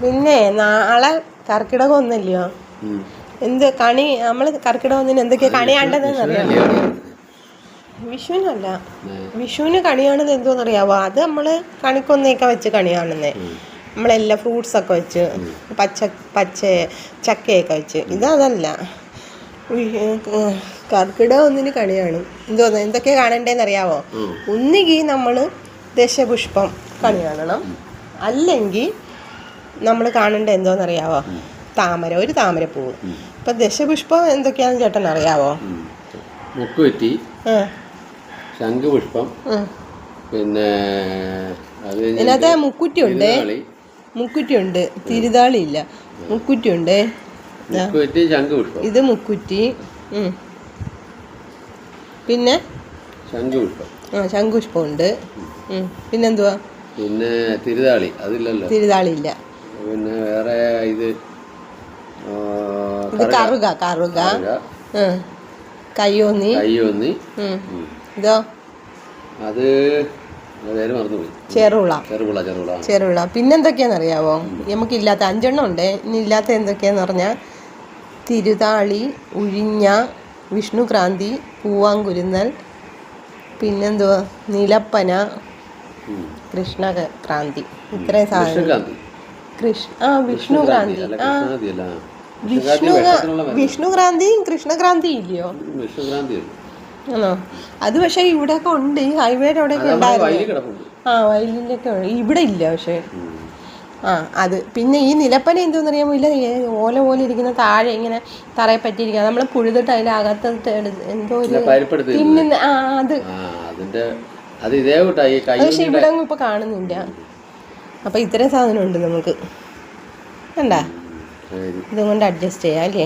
പിന്നെ നാളെ കർക്കിടകം ഒന്നല്ലയോ? എന്ത് കണി നമ്മൾ കർക്കിടകം ഒന്നിന് എന്തൊക്കെയാ കണിയാണ്ടെന്ന് അറിയാമോ? വിഷുവിനല്ല, വിഷുവിന് കണിയാണെന്ന് എന്തോന്നറിയാവോ? അത് നമ്മൾ കണിക്കൊന്നയൊക്കെ വെച്ച് കണിയാണെന്നേ, നമ്മളെല്ലാം ഫ്രൂട്ട്സൊക്കെ വെച്ച് പച്ച ചക്കയൊക്കെ വെച്ച്. ഇതല്ല, കർക്കിടകം ഒന്നിന് കണിയാണ്. എന്തൊക്കെയാ കാണണ്ടേന്ന് അറിയാവോ? ഒന്നുകിൽ നമ്മൾ ദശപുഷ്പം കണി കാണണം, അല്ലെങ്കിൽ നമ്മൾ കാണേണ്ട എന്തോന്നറിയാവോ? ഒരു താമരപ്പൂവ്. ഇപ്പം ദശപുഷ്പം എന്തൊക്കെയാണെന്ന് ചേട്ടൻ അറിയാവോ? മുക്കുറ്റി, ശംഖുപുഷ്പം, പിന്നെ ഇതിനകത്ത് മുക്കുറ്റിയുണ്ട്, തിരുതാളി ഇല്ല, മുക്കുറ്റിയുണ്ട്. ഇത് മുക്കുറ്റി, പിന്നെ ശംഖുപുഷ്പം ഉണ്ട്. പിന്നെന്തുവാ? പിന്നെ തിരുതാളി അതില്ലല്ലോ, തിരുതാളി ഇല്ല. പിന്നെ വേറെ ഇത് കറുക, കയ്യോന്നി. ഇതോ അത് ചെറുള. പിന്നെന്തൊക്കെയാണെന്നറിയാവോ? നമുക്കില്ലാത്ത 5 ഉണ്ട്. ഇനി ഇല്ലാത്ത എന്തൊക്കെയാന്ന് പറഞ്ഞാൽ തിരുതാളി, ഉഴിഞ്ഞ, വിഷ്ണുക്രാന്തി, പൂവാങ്കുരുന്നൽ, പിന്നെന്തുവാ നിലപ്പന, കൃഷ്ണക്രാന്തി. ഇത്രയും സാധനം. വിഷ്ണുക്രാന്തി, വിഷ്ണുക്രാന്തിയും കൃഷ്ണക്രാന്തിയും ഇല്ലയോ? ആണോ? അത് പക്ഷെ ഇവിടെയൊക്കെ ഉണ്ട്, ഈ ഹൈവേയുടെ അവിടെയൊക്കെ ഉണ്ടായിരുന്നു. വയലിലൊക്കെ ഇവിടെ ഇല്ല പക്ഷെ. അത് പിന്നെ ഈ നിലപ്പന എന്തോന്നറിയാമോ? ഇല്ല, ഓല പോലെ ഇരിക്കുന്ന താഴെ ഇങ്ങനെ തറയെ പറ്റിയിരിക്കുക, നമ്മൾ പുഴുതിട്ട് അതിൻ്റെ അകത്ത് എന്തോ ഒരു തിന്നുന്ന അത് പക്ഷെ ഇവിടെ ഒന്നും ഇപ്പൊ കാണുന്നില്ല. അപ്പൊ ഇത്രയും സാധനം ഉണ്ട് നമുക്ക്. കണ്ടാ? ഇതുകൊണ്ട് അഡ്ജസ്റ്റ് ചെയ്യാം അല്ലേ?